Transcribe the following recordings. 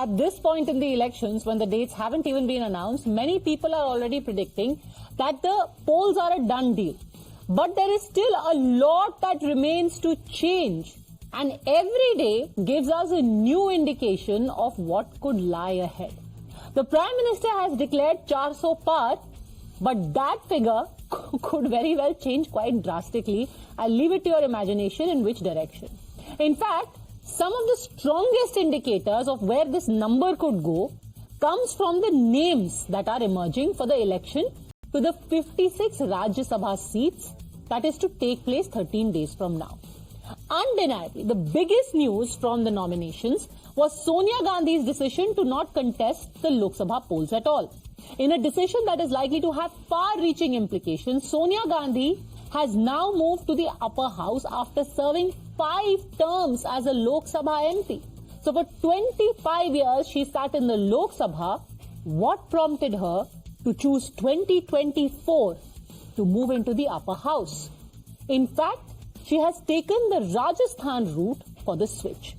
At this point in the elections, when the dates haven't even been announced, many people are already predicting that the polls are a done deal. But there is still a lot that remains to change. And every day gives us a new indication of what could lie ahead. The Prime Minister has declared 400 par, but that figure could very well change quite drastically. I'll leave it to your imagination in which direction. In fact, some of the strongest indicators of where this number could go comes from the names that are emerging for the election to the 56 Rajya Sabha seats that is to take place 13 days from now. Undeniably, the biggest news from the nominations was Sonia Gandhi's decision to not contest the Lok Sabha polls at all. In a decision that is likely to have far-reaching implications, Sonia Gandhi has now moved to the upper house after serving 5 terms as a Lok Sabha MP. So for 25 years, she sat in the Lok Sabha. What prompted her to choose 2024 to move into the upper house? In fact, she has taken the Rajasthan route for the switch.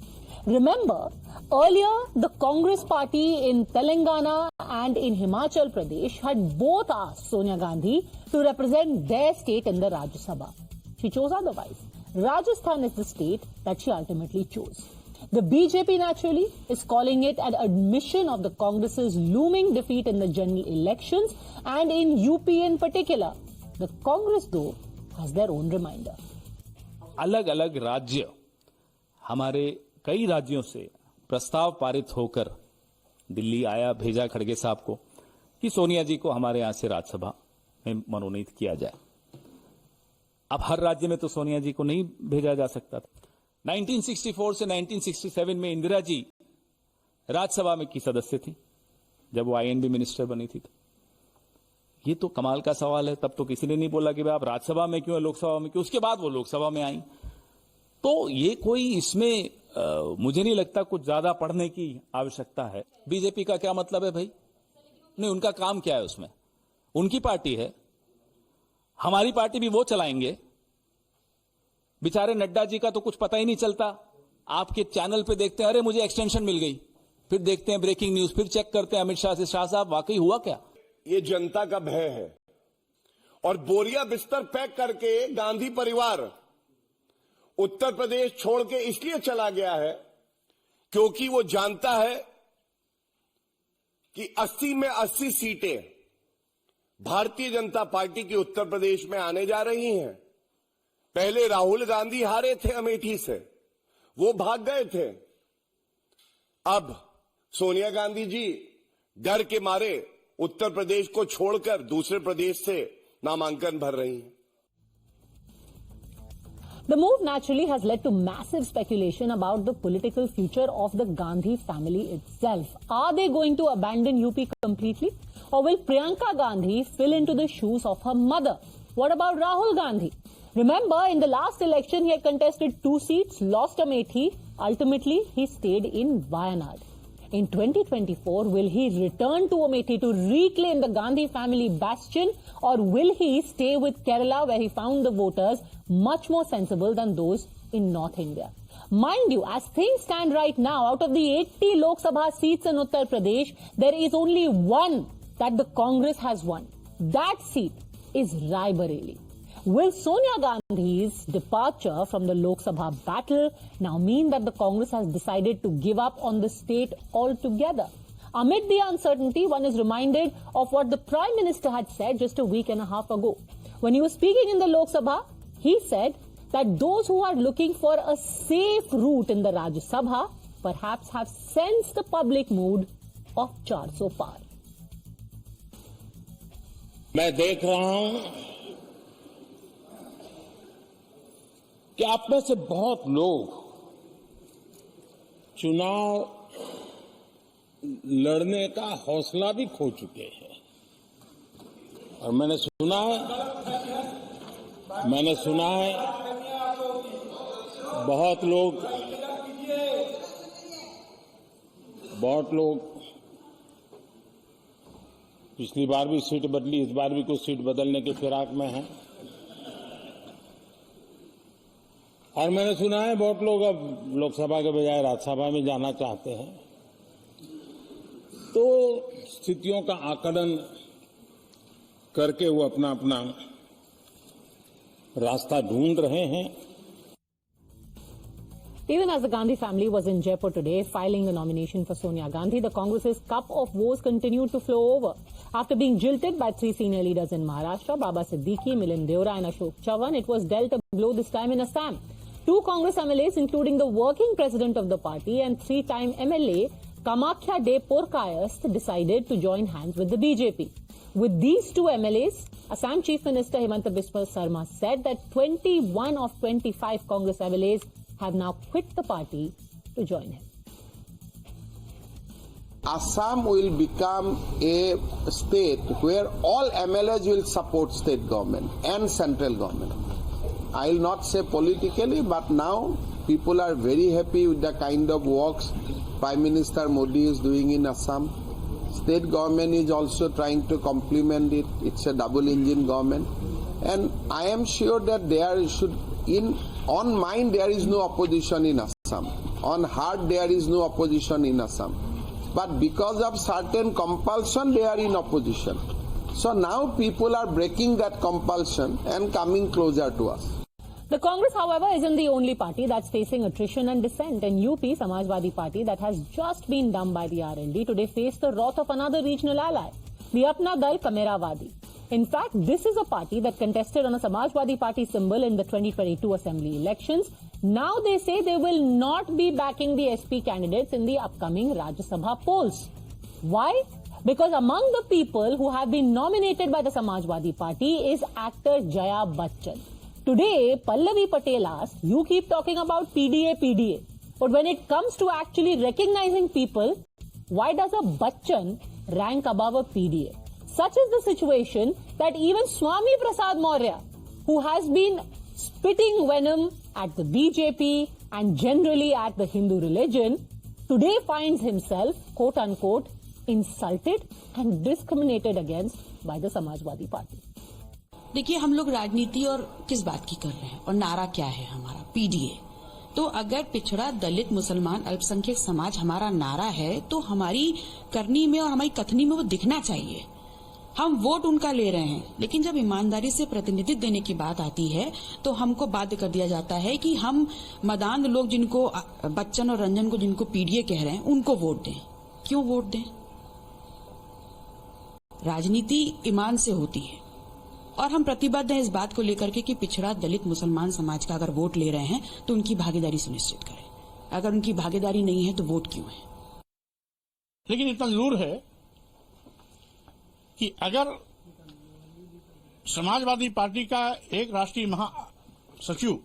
Remember, earlier the Congress party in Telangana and in Himachal Pradesh had both asked Sonia Gandhi to represent their state in the Rajya Sabha. She chose otherwise. Rajasthan is the state that she ultimately chose. The BJP naturally is calling it an admission of the Congress's looming defeat in the general elections and in UP in particular. The Congress though has their own reminder. अलग अलग राज्य हमारे कई राज्यों से प्रस्ताव पारित होकर दिल्ली आया, भेजा खड़गे साहब को कि सोनिया जी को हमारे यहां से राज्यसभा में मनोनीत किया जाए। अब हर राज्य में तो सोनिया जी को नहीं भेजा जा सकता था। 1964 से 1967 में इंदिरा जी राज्यसभा में की सदस्य थी जब वो आईएनबी मिनिस्टर बनी थी। ये तो कमाल का सवाल है। तब तो किसी ने नहीं बोला कि भाई आप राज्यसभा में क्यों, लोकसभा में क्यों। उसके बाद वो लोकसभा में आई। तो ये कोई इसमें मुझे नहीं लगता कुछ ज्यादा पढ़ने की आवश्यकता है। बीजेपी का क्या मतलब है भाई? नहीं, उनका काम क्या है उसमें? उनकी पार्टी है, हमारी पार्टी भी वो चलाएंगे। बेचारे नड्डा जी का तो कुछ पता ही नहीं चलता। आपके चैनल पे देखते हैं, अरे मुझे एक्सटेंशन मिल गई, फिर देखते हैं ब्रेकिंग न्यूज, फिर चेक करते हैं अमित शाह से, शाह साहब वाकई हुआ क्या? ये जनता का भय है और बोरिया बिस्तर पैक करके गांधी परिवार उत्तर प्रदेश छोड़ के इसलिए चला गया है क्योंकि वो जानता है कि 80 में 80 सीटें भारतीय जनता पार्टी की उत्तर प्रदेश में आने जा रही हैं। पहले राहुल गांधी हारे थे अमेठी से, वो भाग गए थे। अब सोनिया गांधी जी डर के मारे उत्तर प्रदेश को छोड़कर दूसरे प्रदेश से नामांकन भर रही हैं। The move naturally has led to massive speculation about the political future of the Gandhi family itself. Are they going to abandon UP completely? Or will Priyanka Gandhi fill into the shoes of her mother? What about Rahul Gandhi? Remember, in the last election, he had contested 2 seats, lost Amethi. Ultimately, he stayed in Wayanad. In 2024, will he return to Amethi to reclaim the Gandhi family bastion, or will he stay with Kerala, where he found the voters much more sensible than those in North India? Mind you, as things stand right now, out of the 80 Lok Sabha seats in Uttar Pradesh, there is only one that the Congress has won. That seat is Rai Bareli. Will Sonia Gandhi's departure from the Lok Sabha battle now mean that the Congress has decided to give up on the state altogether? Amid the uncertainty, one is reminded of what the Prime Minister had said just a week and a half ago. When he was speaking in the Lok Sabha, he said that those who are looking for a safe route in the Rajya Sabha perhaps have sensed the public mood of 400 par. मैं देख रहा हूं कि आप में से बहुत लोग चुनाव लड़ने का हौसला भी खो चुके हैं। और मैंने सुना है बहुत लोग पिछली बार भी सीट बदली, इस बार भी कुछ सीट बदलने के फिराक में हैं। और मैंने सुना है बहुत लोग अब लोकसभा के बजाय राज्यसभा में जाना चाहते हैं। तो स्थितियों का आकलन करके वो अपना अपना रास्ता ढूंढ रहे हैं। Even as the Gandhi family was in Jaipur today, filing a nomination for Sonia Gandhi, the Congress's cup of woes continued to flow over. After being jilted by three senior leaders in Maharashtra, Baba Siddiqui, Milind Deora and Ashok Chavan, it was dealt a blow this time in Assam. Two Congress MLAs, including the working president of the party and three-time MLA Kamakhya De Porkayast, decided to join hands with the BJP. With these two MLAs, Assam Chief Minister Himanta Biswa Sarma said that 21 of 25 Congress MLAs have now quit the party to join him. Assam will become a state where all MLAs will support state government and central government. I will not say politically, but now people are very happy with the kind of works Prime Minister Modi is doing in Assam. State government is also trying to complement it. It's a double engine government. And I am sure that there should, on mind there is no opposition in Assam. On heart there is no opposition in Assam. But because of certain compulsion, they are in opposition. So now people are breaking that compulsion and coming closer to us. The Congress, however, isn't the only party that's facing attrition and dissent. In UP, Samajwadi Party, that has just been dumped by the RLD, today faced the wrath of another regional ally, the Apna Dal Kamerawadi. In fact, this is a party that contested on a Samajwadi Party symbol in the 2022 Assembly elections. Now they say they will not be backing the SP candidates in the upcoming Rajya Sabha polls. Why? Because among the people who have been nominated by the Samajwadi Party is actor Jaya Bachchan. Today, Pallavi Patel asked, you keep talking about PDA. But when it comes to actually recognizing people, why does a Bachchan rank above a PDA? Such is the situation that even Swami Prasad Maurya, who has been spitting venom at the BJP and generally at the Hindu religion, today finds himself, quote unquote, insulted and discriminated against by the Samajwadi Party. देखिए, हम लोग राजनीति और किस बात की कर रहे हैं और नारा क्या है हमारा? पीडीए। तो अगर पिछड़ा, दलित, मुसलमान, अल्पसंख्यक समाज हमारा नारा है तो हमारी करनी में और हमारी कथनी में वो दिखना चाहिए। हम वोट उनका ले रहे हैं, लेकिन जब ईमानदारी से प्रतिनिधित्व देने की बात आती है तो हमको बाध्य कर दिया जाता है कि हम मदान लोग जिनको, बच्चन और रंजन को जिनको पीडीए कह रहे हैं, उनको वोट दें। क्यों वोट दें? राजनीति ईमान से होती है और हम प्रतिबद्ध हैं इस बात को लेकर के कि पिछड़ा, दलित, मुसलमान समाज का अगर वोट ले रहे हैं तो उनकी भागीदारी सुनिश्चित करें। अगर उनकी भागीदारी नहीं है तो वोट क्यों है? लेकिन इतना जरूर है कि अगर समाजवादी पार्टी का एक राष्ट्रीय महासचिव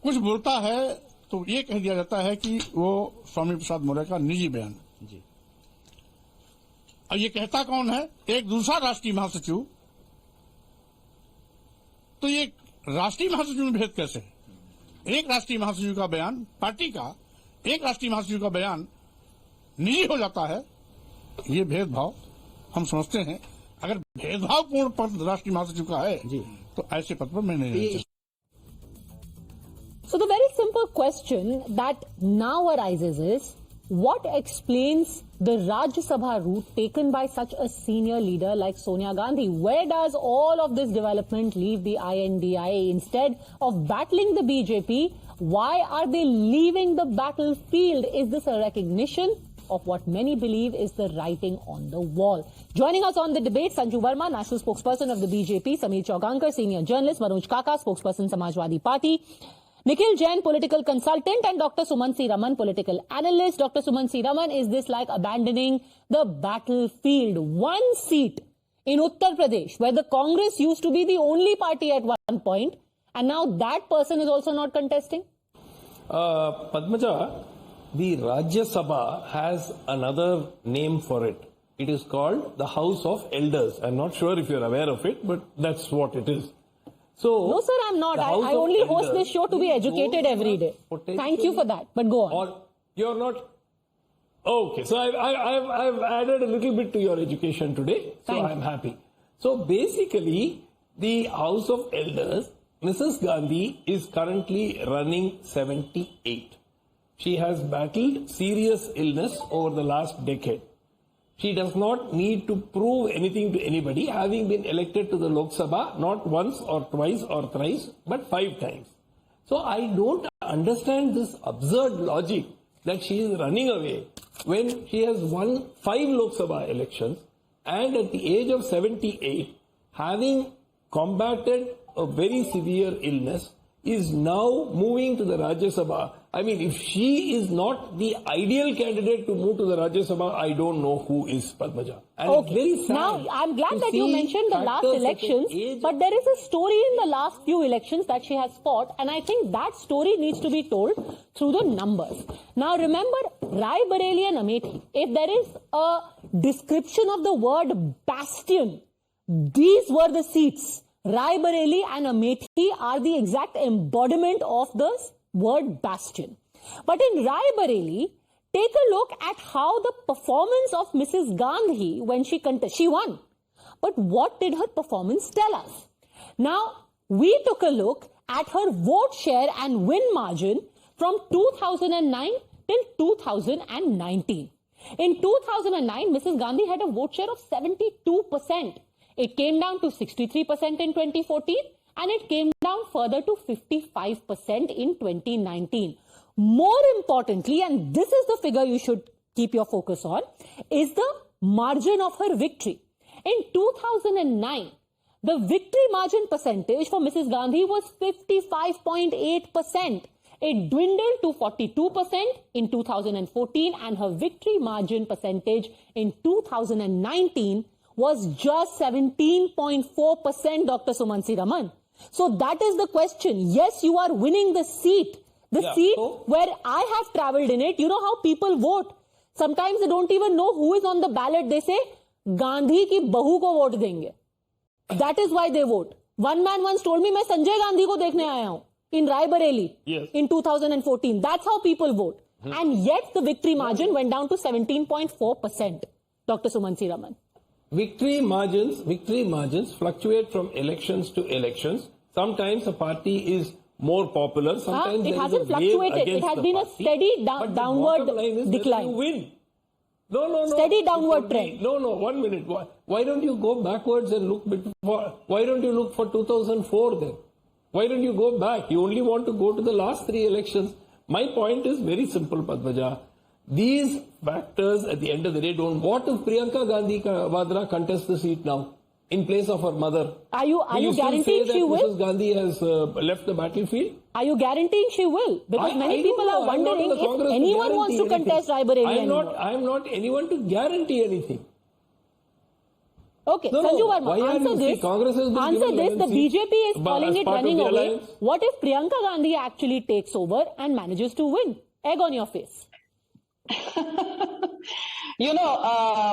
कुछ बोलता है तो ये कह दिया जाता है कि वो स्वामी प्रसाद मौर्य का निजी बयान जी। और ये कहता कौन है? एक दूसरा राष्ट्रीय महासचिव। तो ये राष्ट्रीय महासचिव में भेद कैसे है? एक राष्ट्रीय महासचिव का बयान, पार्टी का एक राष्ट्रीय महासचिव का बयान निजी हो जाता है। ये भेदभाव हम समझते हैं। अगर भेदभावपूर्ण पद राष्ट्रीय महासचिव का है तो ऐसे पद पर मैं नहीं रहना चाहता। So the very simple question that now arises is, what explains the Rajya Sabha route taken by such a senior leader like Sonia Gandhi? Where does all of this development leave the INDIA? Instead of battling the BJP, why are they leaving the battlefield? Is this a recognition of what many believe is the writing on the wall? Joining us on the debate, Sanju Verma, national spokesperson of the BJP, Sameer Chaugankar, senior journalist, Manoj Kaka, spokesperson Samajwadi Party, Nikhil Jain, political consultant, and Dr. Sumansi Raman, political analyst. Dr. Sumansi Raman, is this like abandoning the battlefield? One seat in Uttar Pradesh, where the Congress used to be the only party at one point, and now that person is also not contesting? Padmaja, the Rajya Sabha has another name for it. It is called the House of Elders. I'm not sure if you're aware of it, but that's what it is. So, no, sir, I'm not. I only host this show to be educated every day. Thank you for that. But go on. Or you're not. Okay, so I've added a little bit to your education today. So I'm happy. So basically, the House of Elders, Mrs. Gandhi is currently running 78. She has battled serious illness over the last decade. She does not need to prove anything to anybody, having been elected to the Lok Sabha not once or twice or thrice, but 5 times. So I don't understand this absurd logic that she is running away when she has won 5 Lok Sabha elections and at the age of 78, having combated a very severe illness, is now moving to the Rajya Sabha. I mean, if she is not the ideal candidate to move to the Rajya Sabha, I don't know who is, Padmaja. And it's very sad. Now, I'm glad that you mentioned the last elections, but there is a story in the last few elections that she has fought, and I think that story needs to be told through the numbers. Now, remember, Rai Bareli and Amethi, if there is a description of the word bastion, these were the seats. Rai Bareli and Amethi are the exact embodiment of the word bastion. But in Rai Bareli, take a look at how the performance of Mrs. Gandhi when she contested. She won. But what did her performance tell us? Now, we took a look at her vote share and win margin from 2009 till 2019. In 2009, Mrs. Gandhi had a vote share of 72%. It came down to 63% in 2014 and it came down further to 55% in 2019. More importantly, and this is the figure you should keep your focus on, is the margin of her victory. In 2009, the victory margin percentage for Mrs. Gandhi was 55.8%. It dwindled to 42% in 2014 and her victory margin percentage in 2019 was just 17.4%, Dr. Sumansi Raman. So that is the question. Yes, you are winning the seat. The seat where I have travelled in it. You know how people vote. Sometimes they don't even know who is on the ballot. They say, Gandhi ki bahu ko vote denge. That is why they vote. One man once told me, मैं संजय गांधी को देखने आया हूँ in Rai Bareli in 2014. That's how people vote. And yet the victory margin went down to 17.4%. Dr. Sumansi Raman. Victory margins fluctuate from elections to elections. Sometimes a party is more popular. Sometimes it hasn't fluctuated. It has been a steady downward decline. You win. No. Steady downward trend. No. 1 minute. Why don't you go backwards and look before? Why don't you look for 2004 then? Why don't you go back? You only want to go to the last 3 elections. My point is very simple, Padmaja. These factors at the end of the day don't. What if Priyanka Gandhi Vadra contests the seat now in place of her mother? Are you guaranteeing she will? Mrs. Gandhi has left the battlefield? Are you guaranteeing she will? Because many people are wondering if anyone wants to contest Rai Bareli anymore. I am not anyone to guarantee anything. Okay, Sanju Verma, answer this. The BJP is calling it running away. What if Priyanka Gandhi actually takes over and manages to win? Egg on your face.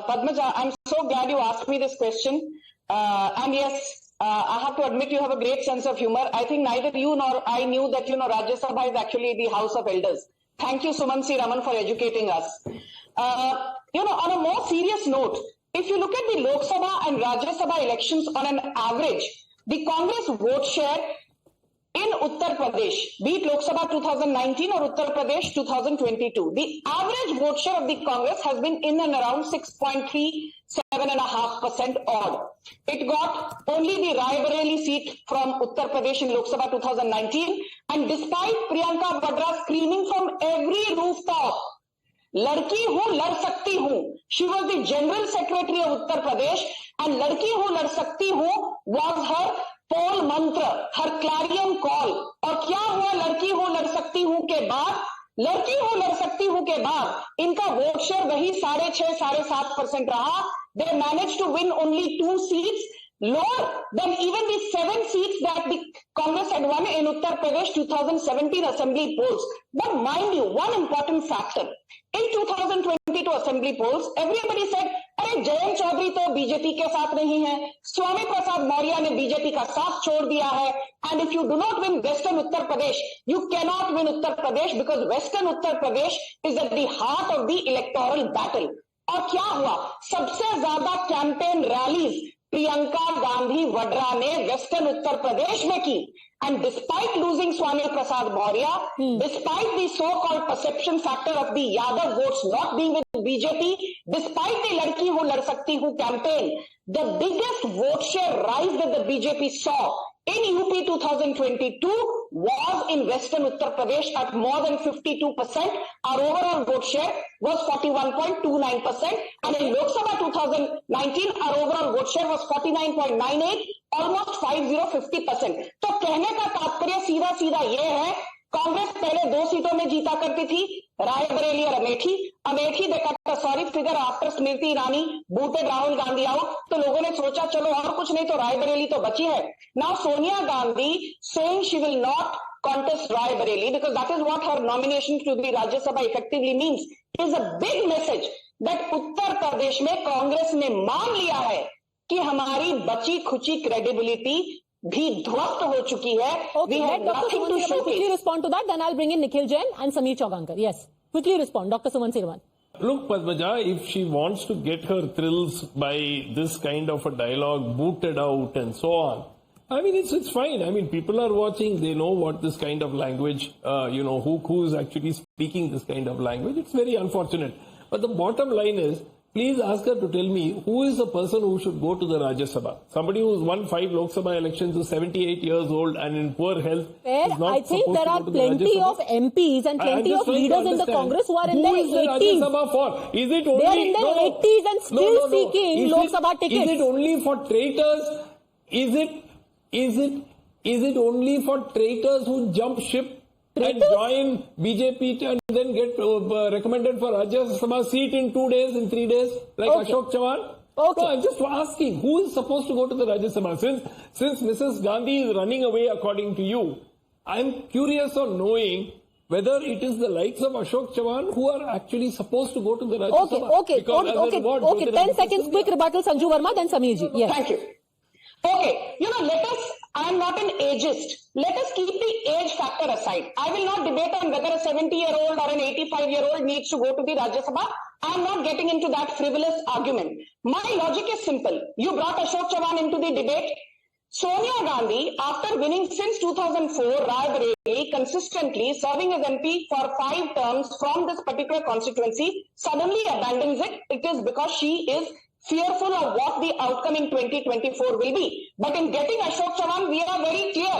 Padmaja, I'm so glad you asked me this question. And yes, I have to admit you have a great sense of humor. I think neither you nor I knew that, Rajya Sabha is actually the House of Elders. Thank you, Sumansi Raman, for educating us. On a more serious note, if you look at the Lok Sabha and Rajya Sabha elections on an average, the Congress vote share in Uttar Pradesh, be it Lok Sabha 2019 or Uttar Pradesh 2022, the average vote share of the Congress has been in and around 6.37.5% odd. It got only the Rai Bareli seat from Uttar Pradesh in Lok Sabha 2019, and despite Priyanka Vadra screaming from every rooftop, Ladki hu, lad sakti hu. She was the General Secretary of Uttar Pradesh, and Ladki hu, lad sakti hu was her पोल मंत्र, हर Clarion call. और क्या हुआ लड़की हो लड़ सकती हूं के बाद इनका वोट शेयर वही 6.5-7% रहा. They managed to win only 2 seats, lower than even the 7 seats that the Congress had won in Uttar Pradesh 2017 assembly polls. But mind you, one important factor, in 2022 assembly polls, everybody said, अरे जयंत चौधरी तो BJP के साथ नहीं है, स्वामी प्रसाद मौर्य ने BJP का साथ छोड़ दिया है, and if you do not win Western Uttar Pradesh, you cannot win Uttar Pradesh because Western Uttar Pradesh is at the heart of the electoral battle. और क्या हुआ? सबसे ज्यादा कैंपेन रैलीज प्रियंका गांधी वड्रा ने वेस्टर्न उत्तर प्रदेश में की. And despite losing Swami Prasad Maurya, despite the so-called perception factor of the Yadav votes not being with BJP, despite the Ladki Hu Lad Sakti Hu campaign, the biggest vote share rise that the BJP saw in UP 2022 was in Western Uttar Pradesh at more than 52%. Our overall vote share was 41.29%. And in Lok Sabha 2019, our overall vote share was 49.98, almost 50%. तो कहने का तात्पर्य सीधा सीधा ये है, कांग्रेस पहले 2 सीटों में जीता करती थी, रायबरेली और अमेठी। अमेठी दे cut sorry figure after Smriti Irani booted Rahul Gandhi out, तो लोगों ने सोचा चलो और कुछ नहीं तो रायबरेली तो बची है। Now Sonia Gandhi saying she will not contest Raebareli because that is what her nomination to the Rajya Sabha effectively means is a big message that Uttar Pradesh में कांग्रेस ने मान लिया है कि हमारी बची खुची क्रेडिबिलिटी भी ध्वस्त हो चुकी है। Okay, let Dr. Suman Sirwan quickly respond to that, then I'll bring in Nikhil Jain and Sameer Chaugankar. Yes, quickly respond, Dr. Suman Sirwan. Look, Padmaja, if she wants to get her thrills by this kind of a dialogue booted out and so on, I mean, it's fine. I mean, people are watching. They know what this kind of language, who is actually speaking this kind of language. It's very unfortunate. But the bottom line is, please ask her to tell me who is the person who should go to the Rajya Sabha. Somebody who's won 5 Lok Sabha elections, who's 78 years old and in poor health. Fair. I think there are plenty of MPs and plenty of leaders in the Congress who are in their 80s. Who is the Rajya Sabha for? Is it only... They are in their 80s and still seeking Lok Sabha tickets. Is it only for traitors? Is it only for traitors who jump ship and join BJP and then get recommended for Rajya Sabha seat in 2 days, in 3 days, like Ashok Chavan? Okay. No, I'm just asking, who is supposed to go to the Rajya Sabha? Since Mrs. Gandhi is running away according to you, I'm curious on knowing whether it is the likes of Ashok Chavan who are actually supposed to go to the Rajya Sabha. Okay. 10 seconds, quick rebuttal, Sanju Verma, then Sameer ji. Yes. Thank you. Okay, I am not an ageist. Let us keep the age factor aside. I will not debate on whether a 70-year-old or an 85-year-old needs to go to the Rajya Sabha. I am not getting into that frivolous argument. My logic is simple. You brought Ashok Chavan into the debate. Sonia Gandhi, after winning since 2004 Raebareli, consistently serving as MP for 5 terms from this particular constituency, suddenly abandons it. It is because she is fearful of what the outcome in 2024 will be. But in getting Ashok Chavan, we are very clear.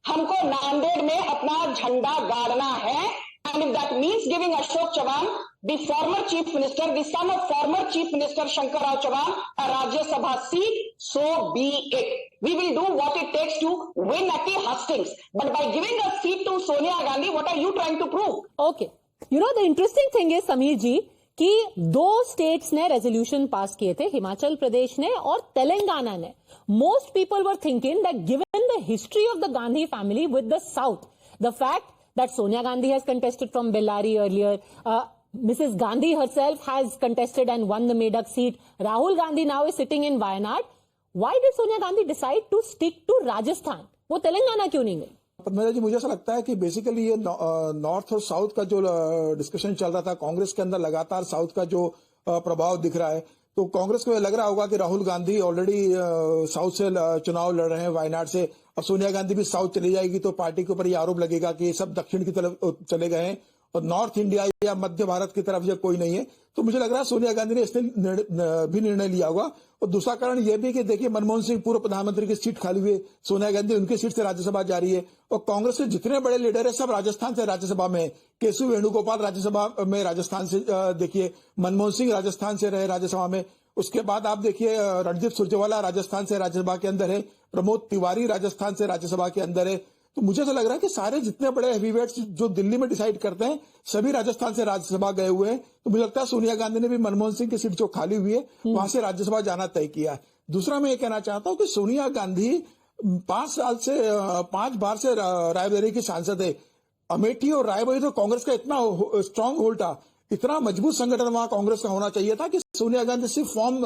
हमको नांदेड़ में अपना झंडा गाड़ना है. And if that means giving Ashok Chavan, the former chief minister, the son of former chief minister Shankar Rao Chavan, a Rajya Sabha seat, so be it. We will do what it takes to win at the hustings. But by giving a seat to Sonia Gandhi, what are you trying to prove? Okay. The interesting thing is, Sameer ji, कि 2 states ने resolution pass किए थे, हिमाचल प्रदेश ने और तेलंगाना ने. Most people were thinking that given the history of the Gandhi family with the South, the fact that Sonia Gandhi has contested from Bellary earlier, Mrs. Gandhi herself has contested and won the Medak seat, Rahul Gandhi now is sitting in Wayanad. Why did Sonia Gandhi decide to stick to Rajasthan? वो तेलंगाना क्यों नहीं गई? पद्मजा जी, मुझे ऐसा लगता है कि basically ये नॉर्थ और साउथ का जो डिस्कशन चल रहा था, कांग्रेस के अंदर लगातार साउथ का जो प्रभाव दिख रहा है, तो कांग्रेस को लग रहा होगा कि राहुल गांधी ऑलरेडी साउथ से चुनाव लड़ रहे हैं, वायनाड से, और सोनिया गांधी भी साउथ चली जाएगी तो पार्टी के ऊपर ये आरोप लगेगा कि ये सब दक्षिण की तरफ चले गए हैं और नॉर्थ इंडिया या मध्य भारत की तरफ ये कोई नहीं है. तो मुझे लग रहा है सोनिया गांधी ने इसलिए भी निर्णय लिया होगा. और दूसरा कारण यह भी कि देखिए, मनमोहन सिंह पूर्व प्रधानमंत्री की सीट खाली हुई है, सोनिया गांधी उनकी सीट से राज्यसभा जा रही है, और कांग्रेस के जितने बड़े लीडर है सब राजस्थान से राज्यसभा में. केशव वेणुगोपाल राज्यसभा में राजस्थान से, देखिए मनमोहन सिंह राजस्थान से रहे राज्यसभा में. उसके बाद आप देखिए रणदीप सुरजेवाला राजस्थान से राज्यसभा के अंदर है, प्रमोद तिवारी राजस्थान से राज्यसभा के अंदर है. तो मुझे तो लग रहा है कि सारे जितने बड़े हेवीवेट्स जो दिल्ली में डिसाइड करते हैं सभी राजस्थान से राज्यसभा गए हुए हैं. तो मुझे लगता है सोनिया गांधी ने भी मनमोहन सिंह की सीट जो खाली हुई है वहां से राज्यसभा जाना तय किया है. दूसरा मैं ये कहना चाहता हूं कि सोनिया गांधी 5 बार से रायबरेली की सांसद है. अमेठी और रायबरेली तो कांग्रेस का इतना स्ट्रांग होल्ड था, इतना मजबूत संगठन वहां कांग्रेस का होना चाहिए था कि सोनिया गांधी सिर्फ फॉर्म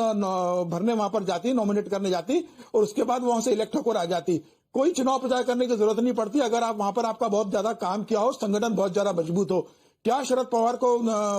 भरने वहां पर जाती, नॉमिनेट करने जाती और उसके बाद वहां से इलेक्ट होकर आ जाती. कोई चुनाव प्रचार करने की जरूरत नहीं पड़ती अगर आप वहां पर आपका बहुत ज्यादा काम किया हो, संगठन बहुत ज्यादा मजबूत हो. क्या शरद पवार को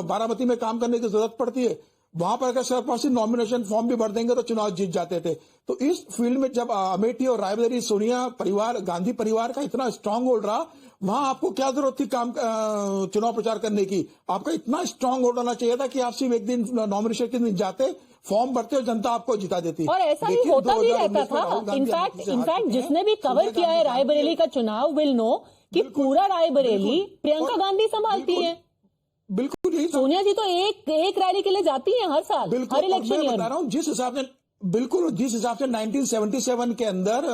बारामती में काम करने की जरूरत पड़ती है? वहां पर अगर सरपंच से नॉमिनेशन फॉर्म भी भर देंगे तो चुनाव जीत जाते थे। तो इस फील्ड में जब अमेठी और रायबरेली सोनिया परिवार, गांधी परिवार का इतना स्ट्रांग होल्ड रहा, वहां आपको क्या जरूरत थी चुनाव प्रचार करने की? आपका इतना स्ट्रांग होल्ड होना चाहिए था कि आप सिर्फ एक दिन नॉमिनेशन के दिन जाते, फॉर्म भरते और जनता आपको जिता देती। और ऐसा ही होता भी रहता था। इनफैक्ट जिसने भी कवर किया है रायबरेली का चुनाव विल नो कि पूरा रायबरेली प्रियंका गांधी संभालती है। बिल्कुल यही सोनिया जी तो एक रैली के लिए जाती हैं हर साल, हर इलेक्शन ईयर। बता रहा हूँ जिस हिसाब से 1977 के अंदर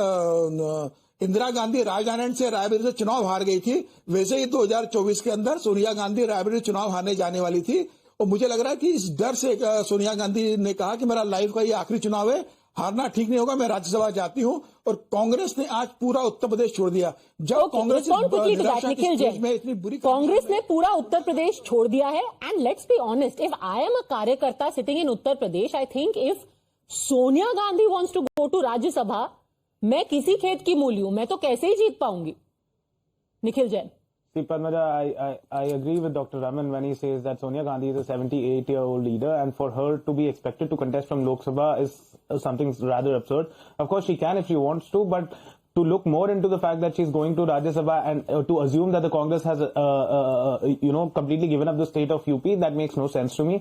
इंदिरा गांधी राजनारायण से रायबरेली से चुनाव हार गई थी, वैसे ही 2024 के अंदर सोनिया गांधी रायबरेली चुनाव हारने जाने वाली थी। और मुझे लग रहा है कि इस डर से सोनिया गांधी ने कहा कि मेरा लाइफ का ये आखिरी चुनाव है, हारना ठीक नहीं होगा, मैं राज्यसभा जाती हूँ। और कांग्रेस ने आज पूरा उत्तर प्रदेश छोड़ दिया। जब कांग्रेस में इतनी बुरी, कांग्रेस ने पूरा उत्तर प्रदेश छोड़ दिया है। And let's be honest, if I am a karyakarta sitting in Uttar Pradesh, I think if Sonia Gandhi wants to go to Rajya Sabha, मैं किसी खेत की मूली हूं, मैं तो कैसे ही जीत पाऊंगी। Nikhil Jain. See, Padmaja, I agree with Dr. Raman when he says that Sonia Gandhi is a 78-year-old leader, and for her to be expected to contest from Lok Sabha is something rather absurd. Of course, she can if she wants to, but to look more into the fact that she's going to Rajya Sabha and to assume that the Congress has, completely given up the state of UP, that makes no sense to me.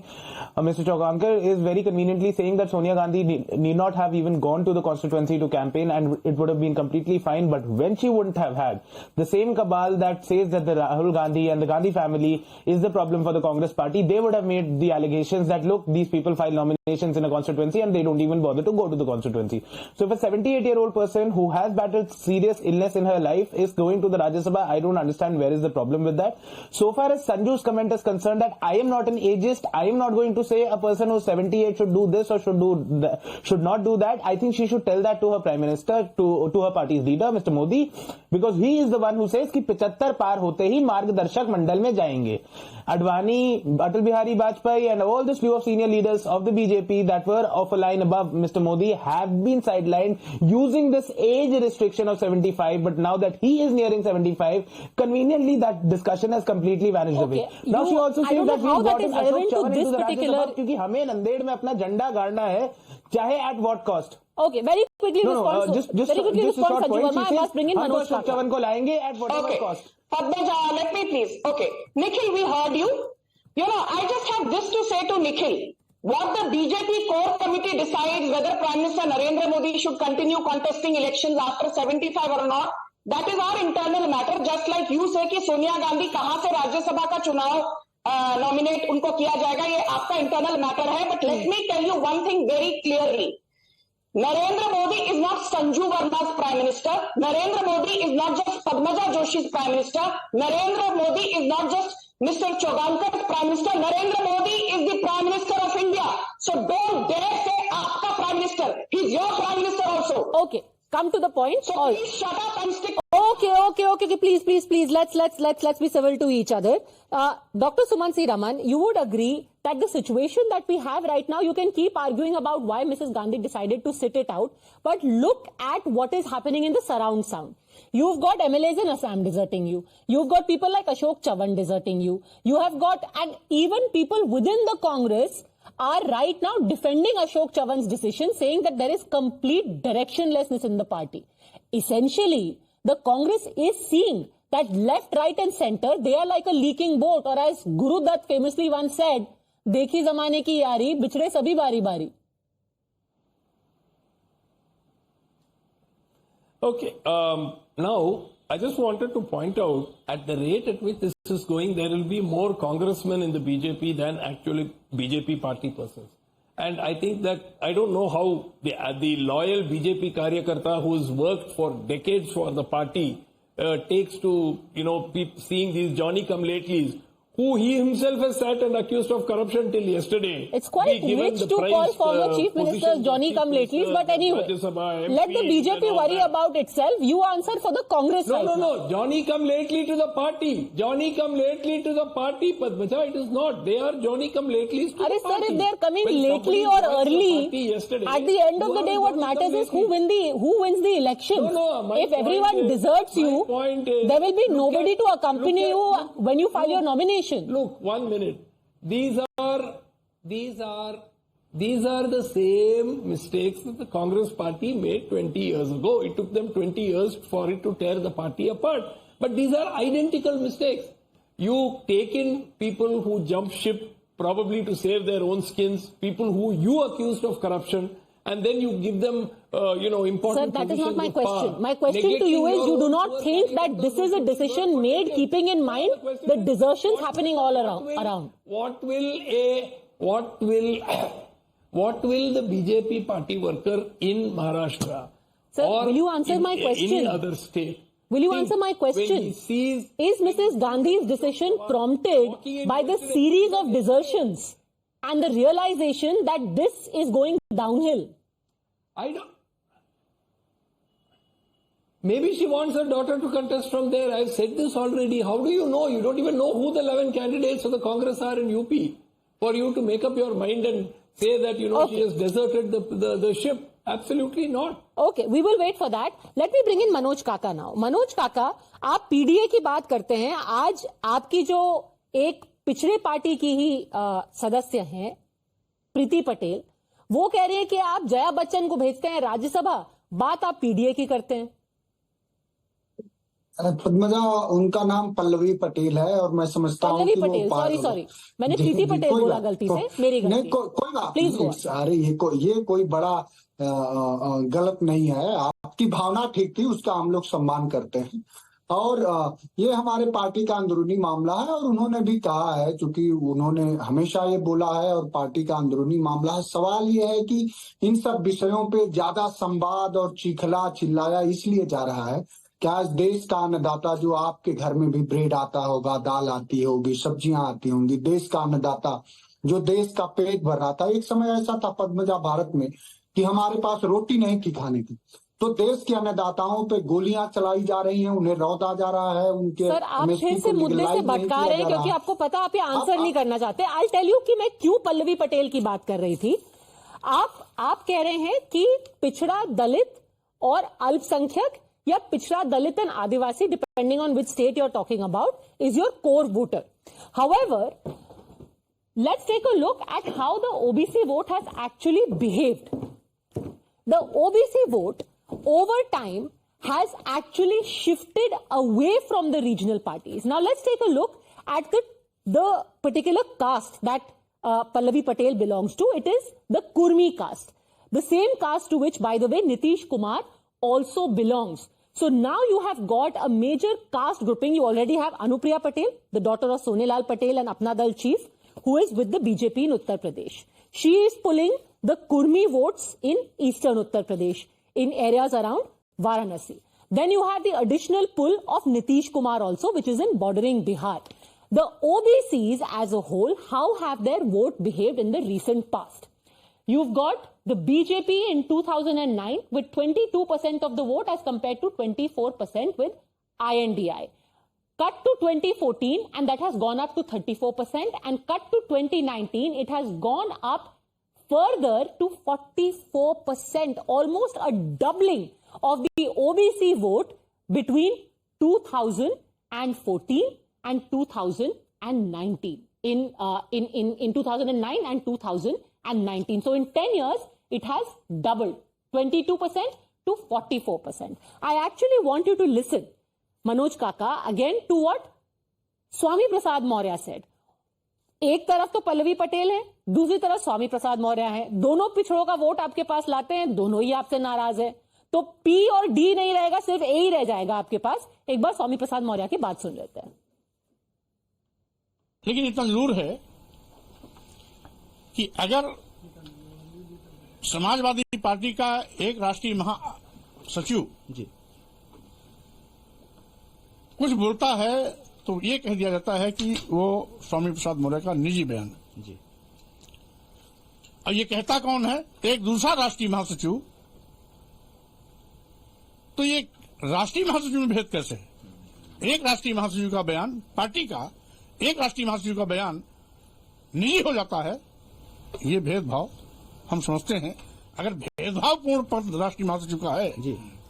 Mr. Chaugankar is very conveniently saying that Sonia Gandhi need not have even gone to the constituency to campaign, and it would have been completely fine. But when she wouldn't have had the same cabal that says that the Rahul Gandhi and the Gandhi family is the problem for the Congress party, they would have made the allegations that, look, these people file nominations in a constituency and they don't even bother to go to the constituency. So if a 78-year-old person who has battled serious illness in her life is going to the Rajya Sabha, I don't understand where is the problem with that. So far as Sanju's comment is concerned, that I am not an ageist, I am not going to say a person who's 78 should do this or should not do that. I think she should tell that to her Prime Minister, to her party's leader, Mr. Modi, because he is the one who says कि 75 पार होते ही मार्गदर्शक मंडल में जाएंगे. Advani, Atal Bihari Vajpayee and all the slew of senior leaders of the BJP that were of a line above Mr. Modi have been sidelined using this age restriction of 75, but now that he is nearing 75, conveniently that discussion has completely vanished away. Now she also says that we brought in Ashok Chavan into the Rajya Sabha क्योंकि हमें नंदेड़ में अपना झंडा गाड़ना है, चाहे at what cost. Okay, very quickly respond. Very quickly respond, Sanju Verma. I must bring in Manoj Ashok Chavan को लाएंगे at whatever cost. Padmaja, let me please. Okay, Nikhil, we heard you. I just have this to say to Nikhil. What the BJP core committee decides whether Prime Minister Narendra Modi should continue contesting elections after 75 or not, that is our internal matter. Just like you say कि सोनिया गांधी कहां से राज्यसभा का चुनाव nominate उनको किया जाएगा, ये आपका इंटरनल मैटर है. But let me tell you one thing very clearly. Narendra Modi is not Sanju Verma's Prime Minister. Narendra Modi is not just Padmaja Joshi's Prime Minister. Narendra Modi is not just Mr. Chaugankar's Prime Minister. Narendra Modi is the Prime Minister of India. So don't dare say aapka Prime Minister. He's your Prime Minister also. Okay, come to the point. So please shut up and stick. Okay. Please. Let's be civil to each other. Dr. Sumansi Raman, you would agree that the situation that we have right now, you can keep arguing about why Mrs. Gandhi decided to sit it out, but look at what is happening in the surround sound. You've got MLAs in Assam deserting you. You've got people like Ashok Chavan deserting you. You have got, and even people within the Congress are right now defending Ashok Chavan's decision, saying that there is complete directionlessness in the party. Essentially, the Congress is seeing that left, right and center, they are like a leaking boat, or as Guru Dutt famously once said, देखी जमाने की यारी बिछड़े सभी बारी बारी. Okay, now I just wanted to point out at the rate at which this is going, there will be more congressmen in the BJP than actually BJP party persons. And I think that, I don't know how the loyal BJP Karyakarta who's worked for decades for the party takes to, seeing these Johnny-come-latelys, who he himself has sat and accused of corruption till yesterday. It's quite rich to call former Chief Ministers Johnny-come-latelys, but anyway, let the BJP worry about itself. You answer for the Congress right now. No. Johnny-come-lately to the party. Johnny-come-lately to the party, Padmaja, it is not. They are Johnny-come-latelys to the party. Sir, if they are coming lately or early, at the end of the day, what matters is who wins the election. If everyone deserts you, there will be nobody to accompany you when you file your nomination. Look, 1 minute. These are these are the same mistakes that the Congress party made 20 years ago. It took them 20 years for it to tear the party apart. But these are identical mistakes. You take in people who jump ship probably to save their own skins, people who you accused of corruption, and then you give them, important Sir, that is not my positions of power. question. My question to you is, you do not think that this is a decision made keeping in mind the desertions happening all around? What will the BJP party worker in Maharashtra Sir, or will you answer my question? any other state? Will you think answer my question? when he sees Is Mrs. Gandhi's decision prompted by the series of desertions and the realization that this is going downhill? I don't. Maybe she wants her daughter to contest from there. I've said this already. How do you know? You don't even know who the 11 candidates for the Congress are in UP. For you to make up your mind and say that, Okay. she has deserted the ship. Absolutely not. Okay, we will wait for that. Let me bring in Manoj Kaka now. Manoj Kaka, आप PDA की बात करते हैं. आज आपकी जो एक पिछड़े पार्टी की ही सदस्य हैं, प्रीति पटेल, वो कह रही है कि आप जया बच्चन को भेजते हैं राज्यसभा, बात आप पीडीए की करते हैं. पद्मजा, उनका नाम पल्लवी पटेल है और मैं समझता हूँ पल्लवी कि पटेल, सॉरी मैंने प्रीति पटेल बोला गलती से, मेरी गलती. नहीं, कोई बात Please नहीं. अरे ये कोई बड़ा गलत नहीं है. आपकी भावना ठीक थी, उसका हम लोग सम्मान करते हैं. और ये हमारे पार्टी का अंदरूनी मामला है और उन्होंने भी कहा है, क्योंकि उन्होंने हमेशा ये बोला है और पार्टी का अंदरूनी मामला है. सवाल ये है कि इन सब विषयों पे ज्यादा संवाद और चीखला चिल्लाया इसलिए जा रहा है कि आज देश का अन्नदाता, जो आपके घर में भी ब्रेड आता होगा, दाल आती होगी, सब्जियां आती होंगी, देश का अन्नदाता जो देश का पेट भर रहा था. एक समय ऐसा था पद्मजा भारत में कि हमारे पास रोटी नहीं थी खाने की, तो देश के अन्नदाताओं पे गोलियां चलाई जा रही हैं, उन्हें रौदा जा रहा है. उनके सर, आप फिर से मुद्दे से भटका रहे हैं क्योंकि आपको पता, आप ये आंसर नहीं करना चाहते. आई टेल यू कि मैं क्यों पल्लवी पटेल की बात कर रही थी. आप कह रहे हैं कि पिछड़ा दलित और अल्पसंख्यक या पिछड़ा Dalit and Adivasi, depending on which state you are talking about, is your core voter. However, let's take a look at how the OBC vote has actually behaved. The OBC vote over time has actually shifted away from the regional parties. Now let's take a look at the particular caste that Pallavi Patel belongs to. It is the Kurmi caste. The same caste to which, by the way, Nitish Kumar also belongs. So now you have got a major caste grouping. You already have Anupriya Patel, the daughter of Sonelal Patel and Apna Dal chief, who is with the BJP in Uttar Pradesh. She is pulling the Kurmi votes in eastern Uttar Pradesh, in areas around Varanasi. Then you have the additional pull of Nitish Kumar also, which is in bordering Bihar. The OBCs as a whole, how have their vote behaved in the recent past? You've got the BJP in 2009 with 22% of the vote as compared to 24% with INDI. Cut to 2014 and that has gone up to 34%, and cut to 2019, it has gone up further to 44%, almost a doubling of the OBC vote between 2014 and 2019. In 2009 and 2019. So in 10 years, it has doubled, 22% to 44%. I actually want you to listen, Manoj Kaka, again to what Swami Prasad Maurya said. एक तरफ तो पल्लवी पटेल है, दूसरी तरफ स्वामी प्रसाद मौर्य है. दोनों पिछड़ों का वोट आपके पास लाते हैं, दोनों ही आपसे नाराज है. तो पी और डी नहीं रहेगा, सिर्फ ए ही रह जाएगा आपके पास. एक बार स्वामी प्रसाद मौर्य की बात सुन लेते हैं. लेकिन इतना जरूर है कि अगर समाजवादी पार्टी का एक राष्ट्रीय महासचिव कुछ बोलता है तो ये कह दिया जाता है कि वो स्वामी प्रसाद मौर्य का निजी बयान है. और ये कहता कौन है? एक दूसरा राष्ट्रीय महासचिव. तो ये राष्ट्रीय महासचिव में भेद कैसे है? एक राष्ट्रीय महासचिव का बयान, पार्टी का एक राष्ट्रीय महासचिव का बयान निजी हो जाता है. ये भेदभाव हम समझते हैं. अगर भेदभावपूर्ण पद राष्ट्रीय महासचिव का है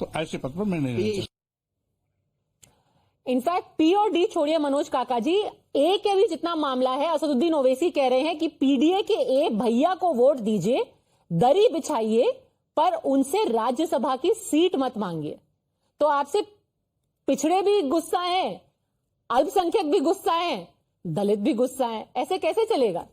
तो ऐसे पद पर मैं नहीं रहना चाहता. इनफैक्ट पी और डी छोड़िए मनोज काका जी, ए के भी जितना मामला है, असदुद्दीन ओवैसी कह रहे हैं कि पीडीए के ए भैया को वोट दीजिए, दरी बिछाइए, पर उनसे राज्यसभा की सीट मत मांगिए। तो आपसे पिछड़े भी गुस्सा हैं, अल्पसंख्यक भी गुस्सा हैं, दलित भी गुस्सा हैं, ऐसे कैसे चलेगा?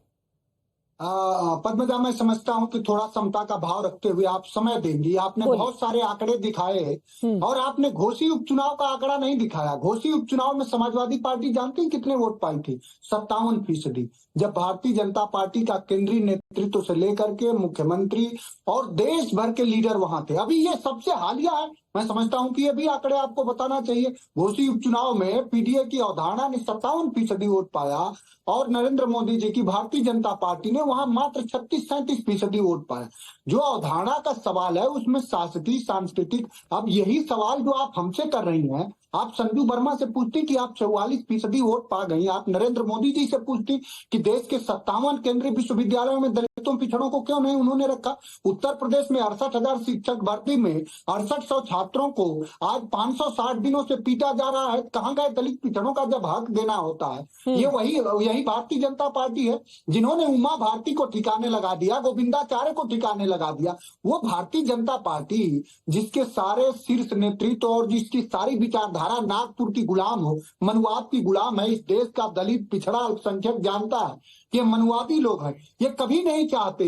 पद्मजा, मैं समझता हूं कि थोड़ा समता का भाव रखते हुए आप समय देंगी। आपने बहुत सारे आंकड़े दिखाए और आपने घोसी उपचुनाव का आंकड़ा नहीं दिखाया। घोसी उपचुनाव में समाजवादी पार्टी जानती है कितने वोट पाई थी? 57%। जब भारतीय जनता पार्टी का केंद्रीय नेतृत्व से लेकर के मुख्यमंत्री और देश भर के लीडर वहां थे। अभी ये सबसे हालिया है, मैं समझता हूं कि ये भी आंकड़े आपको बताना चाहिए। घोसी उपचुनाव में पीडीए की अवधारणा ने 57% वोट पाया और नरेंद्र मोदी जी की भारतीय जनता पार्टी ने वहां मात्र 36-37% वोट पाया। जो अवधारणा का सवाल है उसमें शासकीय सांस्कृतिक, अब यही सवाल जो आप हमसे कर रही हैं, आप संजू वर्मा से पूछती कि आप 44% वोट पा गई, आप नरेंद्र मोदी जी से पूछती कि देश के 57 केंद्रीय विश्वविद्यालयों में दलितों पिछड़ों को क्यों नहीं उन्होंने रखा। उत्तर प्रदेश में 68,000 शिक्षक भर्ती में 6800 छात्रों को आज 560 दिनों से पीटा जा रहा है। कहाँ गए दलित पिछड़ों का जब हक देना होता है? ये यही भारतीय जनता पार्टी है जिन्होंने उमा भारती को ठिकाने लगा दिया, गोविंदाचार्य को ठिकाने लगा दिया। वो भारतीय जनता पार्टी जिसके सारे शीर्ष नेतृत्व और जिसकी सारी विचारधारा नागपुर की गुलाम हो, मनुवाद की गुलाम है, इस देश का दलित पिछड़ा अल्पसंख्यक जानता है कि मनुवादी लोग हैं। ये कभी नहीं चाहते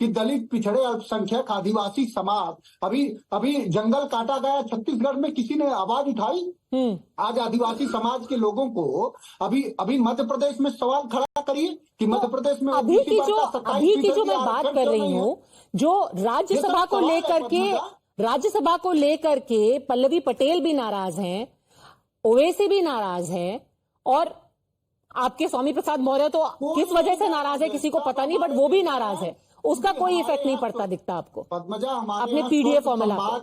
कि दलित पिछड़े अल्पसंख्यक आदिवासी समाज, अभी जंगल काटा गया छत्तीसगढ़ में, किसी ने आवाज उठाई? आज आदिवासी समाज के लोगों को अभी मध्य प्रदेश में सवाल खड़ा करिए कि मध्य प्रदेश में अभी की जो मैं बात कर रही हूँ, जो राज्यसभा को लेकर के पल्लवी पटेल भी नाराज हैं, ओवैसी भी नाराज हैं, और आपके स्वामी प्रसाद मौर्य तो किस वजह से नाराज है किसी को पता नहीं, बट वो भी नाराज है। उसका कोई इफेक्ट नहीं पड़ता दिखता आपको पद्मजा? अपने पीडीए फॉर्मूला।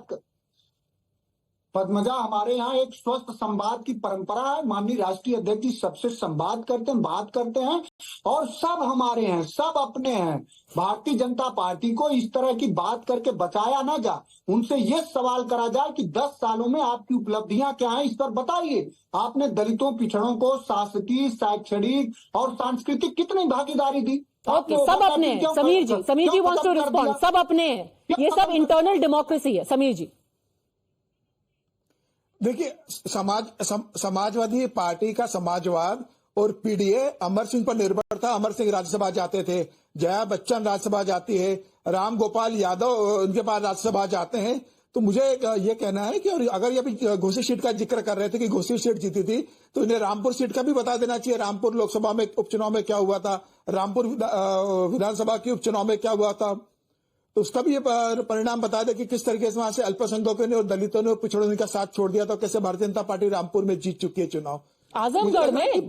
पद्मजा, हमारे यहाँ एक स्वस्थ संवाद की परंपरा है। माननीय राष्ट्रीय अध्यक्ष जी सबसे संवाद करते हैं, बात करते हैं, और सब हमारे हैं, सब अपने हैं। भारतीय जनता पार्टी को इस तरह की बात करके बचाया ना जा। उनसे ये सवाल करा जाए कि 10 सालों में आपकी उपलब्धियां क्या हैं, इस पर बताइए। आपने दलितों पिछड़ों को शासकीय, शैक्षणिक और सांस्कृतिक कितनी भागीदारी दी? ओके, सब अपने हैं। समीर जी वांट्स टू रिस्पॉन्ड। सब अपने हैं, ये सब इंटरनल डेमोक्रेसी है। समीर जी देखिए, समाजवादी पार्टी का समाजवाद और पीडीए अमर सिंह पर निर्भर था। अमर सिंह राज्यसभा जाते थे, जया बच्चन राज्यसभा जाती है, राम गोपाल यादव उनके पास राज्यसभा जाते हैं। तो मुझे ये कहना है कि अगर ये अभी घोसी सीट का जिक्र कर रहे थे कि घोसी सीट जीती थी, तो इन्हें रामपुर सीट का भी बता देना चाहिए। रामपुर लोकसभा में उपचुनाव में क्या हुआ था, रामपुर विधानसभा के उपचुनाव में क्या हुआ था, तो उसका भी ये परिणाम बता दे कि किस तरीके से वहां से अल्पसंख्यकों ने और दलितों ने और पिछड़ों ने का साथ छोड़ दिया था, कैसे भारतीय जनता पार्टी रामपुर में जीत चुकी है चुनाव। आजमगढ़ में,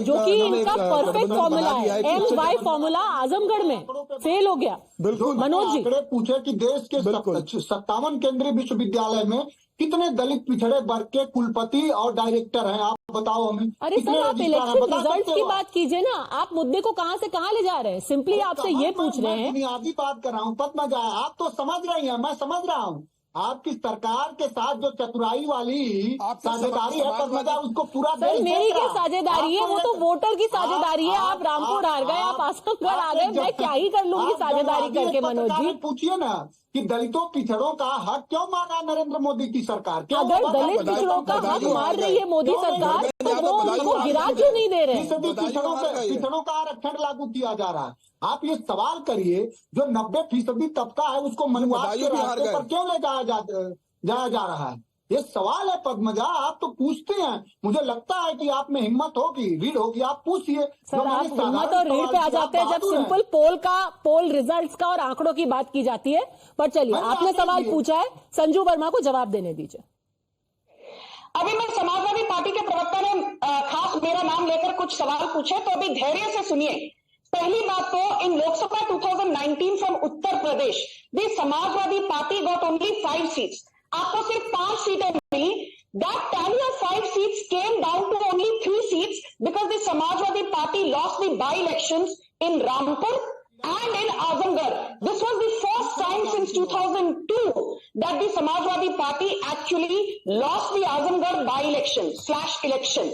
जो कि इनका परफेक्ट फॉर्मूला है, MY फॉर्मूला आजमगढ़ में फेल हो गया। बिल्कुल मनोज जी पूछे कि देश के 57 केंद्रीय विश्वविद्यालय में कितने दलित पिछड़े वर्ग के कुलपति और डायरेक्टर हैं, आप बताओ हमें। अरे सर, आप इलेक्शन रिजल्ट की बात कीजिए ना, आप मुद्दे को कहां से कहां ले जा रहे हैं? सिंपली आपसे ये पूछ रहे हैं। बुनियादी बात कर रहा हूँ पद्मजा, आप तो समझ रही हैं, मैं समझ रहा हूँ। आपकी सरकार के साथ जो चतुराई वाली साझेदारी है पद्मजा, उसको पूरा सर, मेरी क्या साझेदारी है? वो तो वोटर की साझेदारी है। आप रामपुर हार गए, आप आजमगढ़ आ गए, मैं क्या ही कर लूंगी साझेदारी करके? मनोज जी पूछिए ना कि दलितों पिछड़ों का हक क्यों मांगा नरेंद्र मोदी की सरकार? अगर दलित पिछड़ों का हक मार रही है मोदी सरकार, तो वो उनको गिरा क्यों नहीं दे रहे? पिछड़ों का आरक्षण लागू किया जा रहा है। आप ये सवाल करिए, जो 90% तबका है उसको मनुवाद के रास्ते पर क्यों ले जाया जा रहा है? ये सवाल है पद्मजा, आप तो पूछते हैं। मुझे लगता है कि आप में हिम्मत होगी, रीढ़ होगी, आप पूछिए। सर, आप हिम्मत और रीढ़ पे आ जाते हैं जब सिंपल पोल रिजल्ट्स का और आंकड़ों की बात की जाती है। पर चलिए, आपने सवाल पूछा है, संजू वर्मा को जवाब देने दीजिए। अभी मैं समाजवादी पार्टी के प्रवक्ता ने खास मेरा नाम लेकर कुछ सवाल पूछे, तो अभी धैर्य से सुनिए। पहली बात तो in Lok Sabha 2019 from Uttar Pradesh the Samajwadi Party got only 5 seats. आपको सिर्फ 5 सीटें मिली। That tally of 5 seats came down to only 3 seats because the Samajwadi Party lost the by-elections in Rampur and in Azamgarh. This was the first time since 2002 that the Samajwadi Party party actually lost the Azamgarh by-election/election.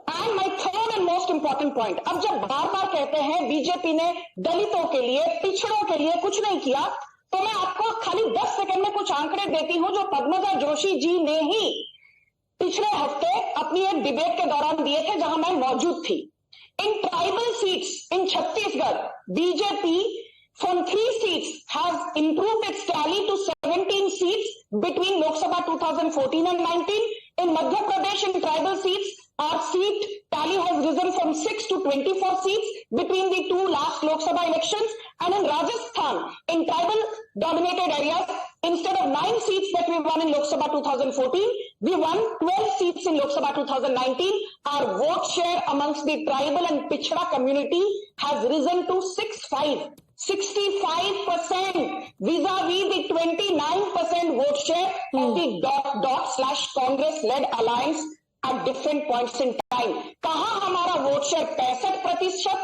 And my third and most important point, अब जब बार बार कहते हैं BJP ने दलितों के लिए, पिछड़ों के लिए कुछ नहीं किया, तो मैं आपको खाली 10 सेकंड में कुछ आंकड़े देती हूं जो पद्मजा जोशी जी ने ही पिछले हफ्ते अपनी एक डिबेट के दौरान दिए थे, जहां मैं मौजूद थी. In tribal seats in Chhattisgarh, BJP from 3 seats has improved its tally to 17 seats between Lok Sabha 2014 and 19. In Madhya Pradesh, in tribal seats, our seat tally has risen from 6 to 24 seats between the two last Lok Sabha elections. And in Rajasthan, in tribal dominated areas, instead of 9 seats that we won in Lok Sabha 2014, we won 12 seats in Lok Sabha 2019. Our vote share amongst the tribal and pichhda community has risen to 65% vis-a-vis the 29% vote share of the Congress-led alliance at different points in time. कहाँ हमारा vote share 65%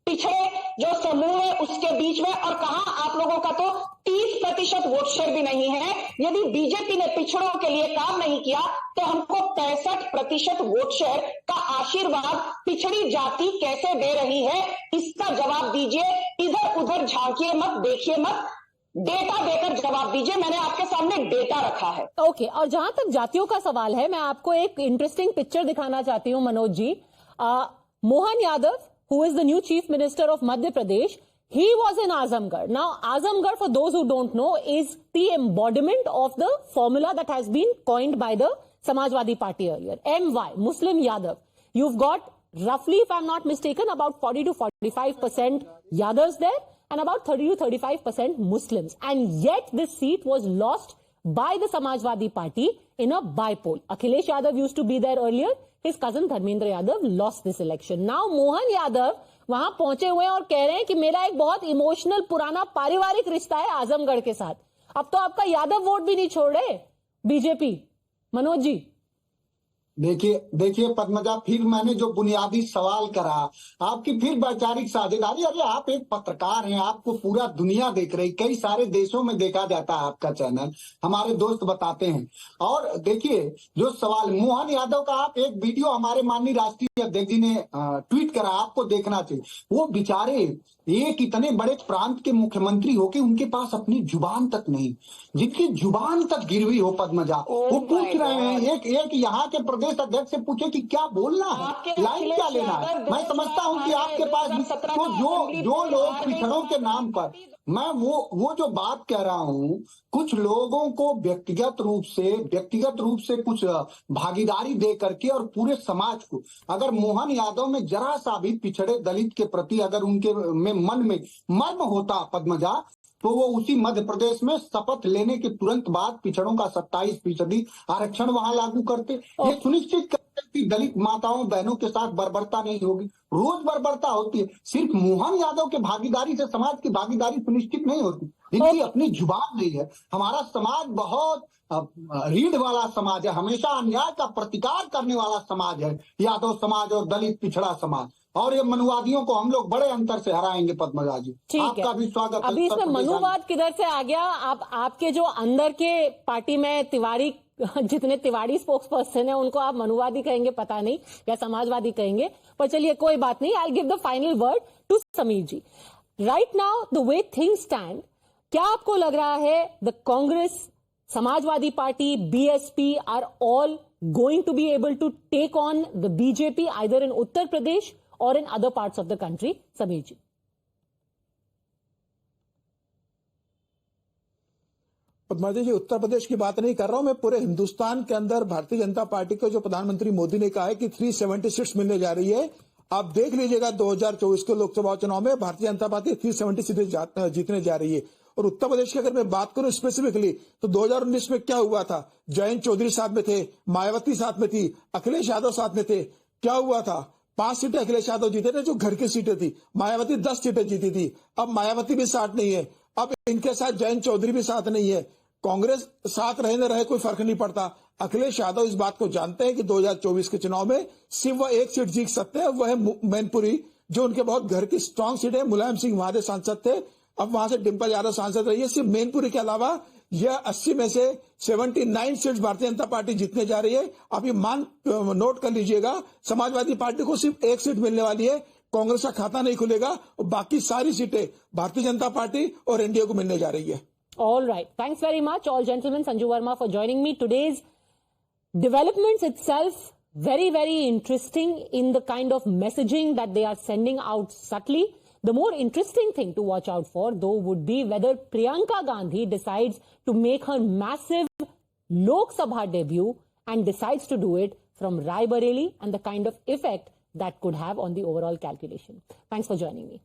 पिछड़े जो समूह है उसके बीच में, और कहाँ आप लोगों का तो 30% वोट शेयर भी नहीं है. यदि बीजेपी ने पिछड़ों के लिए काम नहीं किया तो हमको 65% वोट शेयर का आशीर्वाद पिछड़ी जाति कैसे दे रही है, इसका जवाब दीजिए. इधर उधर झांकिए मत, देखिए मत, डेटा देकर जवाब दीजिए. मैंने आपके सामने डेटा रखा है. ओके, और जहां तक जातियों का सवाल है, मैं आपको एक इंटरेस्टिंग पिक्चर दिखाना चाहती हूं Manoj ji. Mohan Yadav, who is the new chief minister of Madhya Pradesh, he was in Azamgarh. Now, Azamgarh, for those who don't know, is the embodiment of the formula that has been coined by the Samajwadi Party earlier. MY, Muslim Yadav. You've got roughly, if I'm not mistaken, about 40 to 45% Yadavs there and about 30 to 35% Muslims. And yet this seat was lost by the Samajwadi Party in a by-poll. Akhilesh Yadav used to be there earlier. His cousin Dharmendra Yadav lost this election. Now Mohan Yadav वहां पहुंचे हुए हैं और कह रहे हैं कि मेरा एक बहुत इमोशनल पुराना पारिवारिक रिश्ता है आजमगढ़ के साथ. अब तो आपका यादव वोट भी नहीं छोड़ रहे बीजेपी. मनोज जी, देखिए पद्मजा, फिर मैंने जो बुनियादी सवाल करा, आपकी फिर वैचारिक साझेदारी. अरे आप एक पत्रकार हैं, आपको पूरा दुनिया देख रही, कई सारे देशों में देखा जाता है आपका चैनल, हमारे दोस्त बताते हैं. और देखिए जो सवाल मोहन यादव का, आप एक वीडियो हमारे माननीय राष्ट्रीय अध्यक्ष जी ने ट्वीट करा, आपको देखना चाहिए. वो बेचारे एक इतने बड़े प्रांत के मुख्यमंत्री होके उनके पास अपनी जुबान तक नहीं, जिनकी जुबान तक गिरवी हो पद्मजा, वो पूछ रहे हैं एक यहाँ के प्रदेश अध्यक्ष से पूछे कि क्या बोलना है, लाइन क्या लेना है. मैं समझता हूँ कि आपके पास तो जो लोग पिछड़ों के नाम पर, मैं वो जो बात कह रहा हूँ, कुछ लोगों को व्यक्तिगत रूप से कुछ भागीदारी दे करके और पूरे समाज को, अगर मोहन यादव में जरा सा भी पिछड़े दलित के प्रति अगर उनके मन में मर्म होता पद्मजा, तो वो उसी मध्य प्रदेश में शपथ लेने के तुरंत बाद पिछड़ों का 27% आरक्षण वहां लागू करते. ये सुनिश्चित करते कि दलित माताओं बहनों के साथ बर्बरता नहीं होगी. रोज बर्बरता होती है, सिर्फ मोहन यादव के भागीदारी से समाज की भागीदारी सुनिश्चित नहीं होती. जिनकी अपनी जुबान नहीं है. हमारा समाज बहुत रीढ़ वाला समाज है, हमेशा अन्याय का प्रतिकार करने वाला समाज है, यादव समाज और दलित पिछड़ा समाज. और ये मनुवादियों को हम लोग बड़े अंतर से हराएंगे पद्मजा जी. आपका भी स्वागत. अभी इसमें मनुवाद किधर से आ गया? आपके जो अंदर के पार्टी में तिवारी, जितने तिवारी स्पोक्स पर्सन है उनको आप मनुवादी कहेंगे पता नहीं, या समाजवादी कहेंगे, पर चलिए कोई बात नहीं. I give the final word to Sameer ji. Right now the way things stand, क्या आपको लग रहा है the Congress, Samajwadi Party, BSP are all going to be able to take on the BJP either in Uttar Pradesh or in other parts of the country? Sameer ji. Padmavati ji, Uttar Pradesh की बात नहीं कर रहा हूं मैं, पूरे हिंदुस्तान के अंदर भारतीय जनता पार्टी को जो प्रधानमंत्री मोदी ने कहा है कि 370 सीट्स मिलने जा रही है. आप देख लीजिएगा 2024 के लोकसभा चुनाव में भारतीय जनता पार्टी 370 सीटें जीतने जा रही है. और उत्तर प्रदेश की अगर मैं बात करूं स्पेसिफिकली, तो 2019 में क्या हुआ था? जयंत चौधरी साथ में थे, मायावती साथ में थी, अखिलेश यादव साथ में थे. क्या हुआ था? 5 सीटें अखिलेश यादव जीते थे जो घर की सीटें थी. मायावती 10 सीटें जीती थी. अब मायावती भी साथ नहीं है, अब इनके साथ जयंत चौधरी भी साथ नहीं है. कांग्रेस साथ रहे न रहे कोई फर्क नहीं पड़ता. अखिलेश यादव इस बात को जानते हैं कि 2024 के चुनाव में सिर्फ वह एक सीट जीत सकते हैं, वह है मैनपुरी, जो उनके बहुत घर की स्ट्रांग सीट है. मुलायम सिंह वहां सांसद थे, अब वहां से डिंपल यादव सांसद रही है. सिर्फ मैनपुरी के अलावा यह 80 में से 79 सीट्स भारतीय जनता पार्टी जीतने जा रही है। आप ये नोट कर लीजिएगा, समाजवादी पार्टी को सिर्फ 1 सीट मिलने वाली है, कांग्रेस का खाता नहीं खुलेगा और बाकी सारी सीटें भारतीय जनता पार्टी और एनडीए को मिलने जा रही है। All right. Thanks very much, all gentlemen. Sanju Verma for joining me. Today's developments itself very, very interesting in the kind of messaging that they are sending out subtly. The more interesting thing to watch out for, though, would be whether Priyanka Gandhi decides to make her massive Lok Sabha debut and decides to do it from Rai Bareli and the kind of effect that could have on the overall calculation. Thanks for joining me.